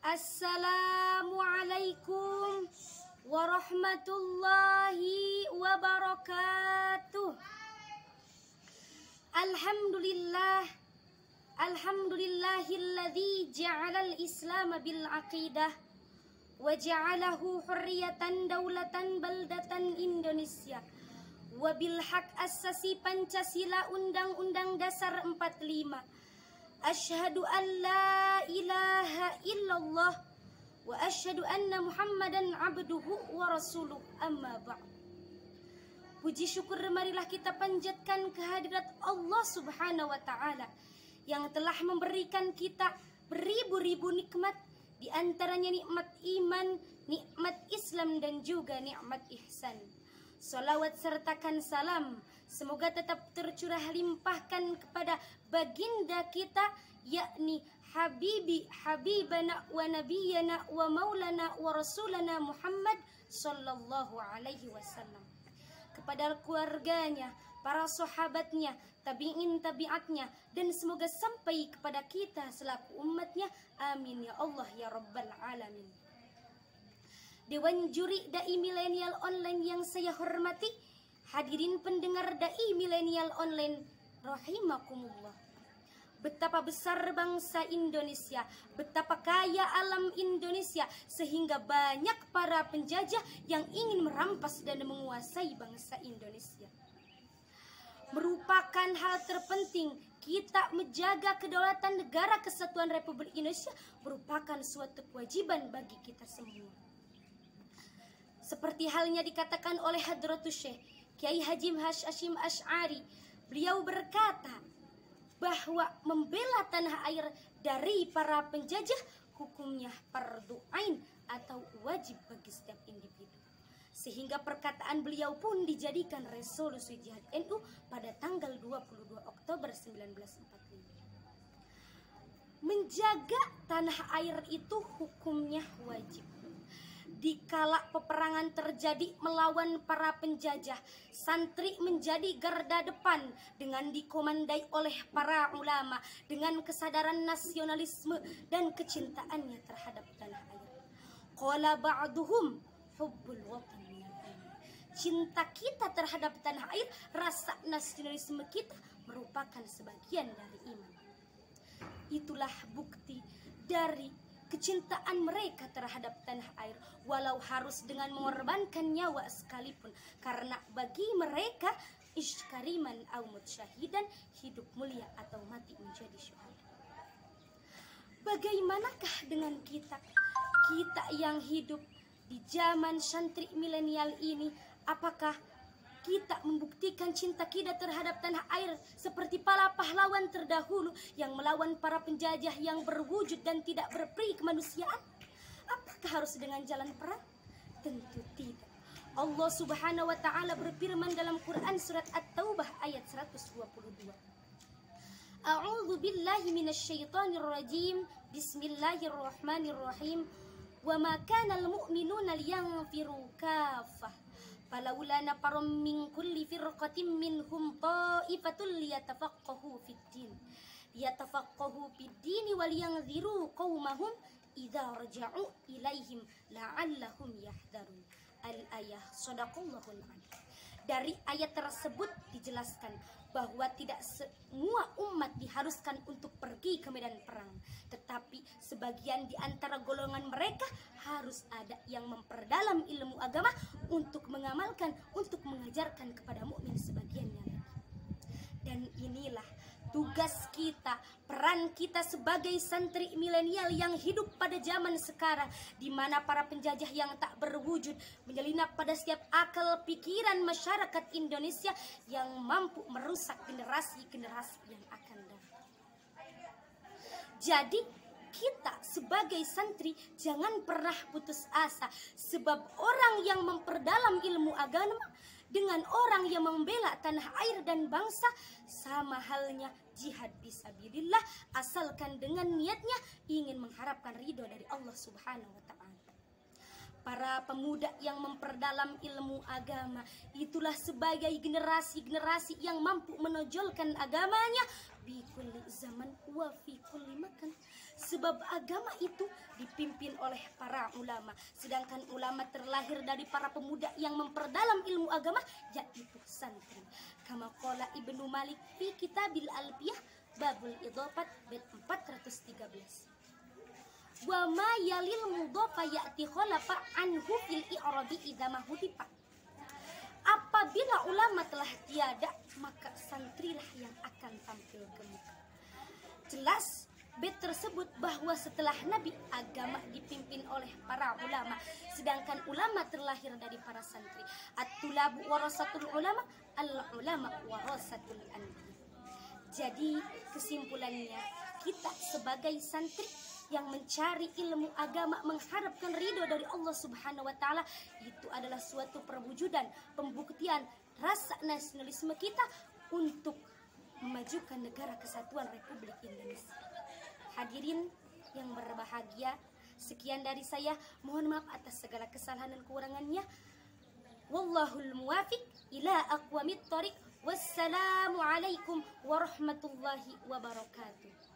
Assalamualaikum warahmatullahi wabarakatuh. Alhamdulillahilladzi ja'alal islam bil aqidah wa ja'alahu hurriyatan daulatan baldatan Indonesia wa bil haq asasi Pancasila Undang-Undang Dasar 45. Asyhadu an la ilaha illallah wa asyhadu anna Muhammadan abduhu wa rasuluh, amma ba'd. Puji syukur marilah kita panjatkan kehadirat Allah Subhanahu wa taala yang telah memberikan kita beribu-ribu nikmat, di antaranya nikmat iman, nikmat Islam dan juga nikmat ihsan. Salawat sertakan salam semoga tetap tercurah limpahkan kepada baginda kita, yakni habibana wa nabiyana wa maulana wa rasulana Muhammad sallallahu alaihi wasallam, kepada keluarganya, para sahabatnya, tabi'in tabi'atnya, dan semoga sampai kepada kita selaku umatnya. Amin ya Allah ya rabbal alamin. Dewan Juri Dai Milenial Online yang saya hormati, hadirin pendengar Dai Milenial Online rahimakumullah. Betapa besar bangsa Indonesia, betapa kaya alam Indonesia, sehingga banyak para penjajah yang ingin merampas dan menguasai bangsa Indonesia. Merupakan hal terpenting kita menjaga kedaulatan negara kesatuan Republik Indonesia, merupakan suatu kewajiban bagi kita semua. Seperti halnya dikatakan oleh Hadratus Syekh Kiai Haji Hasyim Asy'ari, beliau berkata bahwa membela tanah air dari para penjajah hukumnya fardu ain atau wajib bagi setiap individu. Sehingga perkataan beliau pun dijadikan resolusi Jihad NU pada tanggal 22 Oktober 1945. Menjaga tanah air itu hukumnya wajib. Dikala peperangan terjadi melawan para penjajah, santri menjadi garda depan dengan dikomandai oleh para ulama dengan kesadaran nasionalisme dan kecintaannya terhadap tanah air. Qala ba'duhum hubbul watan. Cinta kita terhadap tanah air, rasa nasionalisme kita merupakan sebagian dari iman. Itulah bukti dari kecintaan mereka terhadap tanah air, walau harus dengan mengorbankan nyawa sekalipun, karena bagi mereka iskariman au mutsyahidan, hidup mulia atau mati menjadi syuhada. Bagaimanakah dengan kita yang hidup di zaman santri milenial ini? Apakah kita membuktikan cinta kita terhadap tanah air seperti para pahlawan terdahulu yang melawan para penjajah yang berwujud dan tidak berperi kemanusiaan? Apakah harus dengan jalan perang? Tentu tidak. Allah Subhanahu wa taala berfirman dalam Quran surat At-Taubah ayat 122. A'udzu billahi minasyaitonir rajim. Bismillahirrahmanirrahim. Wa ma kana al-mu'minuna liyanfiru kaffah. Falaula nafarum min kulli firqatin minhum ta'ifatul liyatafaqahu fid-din. Liyatafaqahu fid-din wal yanziru qaumahum idza raja'u ilaihim la'allahum yahdharun. Al-ayah. Shadaqallahul adzim. Dari ayat tersebut dijelaskan bahwa tidak semua umat diharuskan untuk pergi ke medan perang, tetapi sebagian di antara golongan mereka harus ada yang memperdalam ilmu agama untuk mengamalkan, untuk mengajarkan kepada mukmin sebagiannya lagi. Dan inilah tugas kita, peran kita sebagai santri milenial yang hidup pada zaman sekarang, di mana para penjajah yang tak berwujud menyelinap pada setiap akal pikiran masyarakat Indonesia yang mampu merusak generasi-generasi yang akan datang. Jadi kita sebagai santri jangan pernah putus asa, sebab orang yang memperdalam ilmu agama dengan orang yang membela tanah air dan bangsa sama halnya jihad fisabilillah, asalkan dengan niatnya ingin mengharapkan ridho dari Allah Subhanahu wa taala. Para pemuda yang memperdalam ilmu agama itulah sebagai generasi-generasi yang mampu menonjolkan agamanya bi kulli zaman wa fi kulli makan, Sebab agama itu dipimpin oleh para ulama, sedangkan ulama terlahir dari para pemuda yang memperdalam ilmu agama, yaitu santri. Kama qala Ibnu Malik fi Kitabil Alfiyah Babul Idhofat bait 413. Wa ma yalil mudhafa ya'ti khalafa anhu fil i'rabi idza mahudifa. Apabila ulama telah tiada, maka santrilah yang akan tampil ke muka. Jelas bait tersebut bahwa setelah Nabi, agama dipimpin oleh para ulama, sedangkan ulama terlahir dari para santri. At-tulabu warasatul ulama, al-ulama warasatul anbiya. Jadi kesimpulannya, kita sebagai santri yang mencari ilmu agama, mengharapkan ridho dari Allah Subhanahu wa taala, itu adalah suatu perwujudan, pembuktian rasa nasionalisme kita untuk memajukan negara kesatuan Republik Indonesia. Hadirin yang berbahagia, sekian dari saya. Mohon maaf atas segala kesalahan dan kekurangannya. Wallahul muwafiq ila aqwamit thoriq. Wassalamualaikum warahmatullahi wabarakatuh.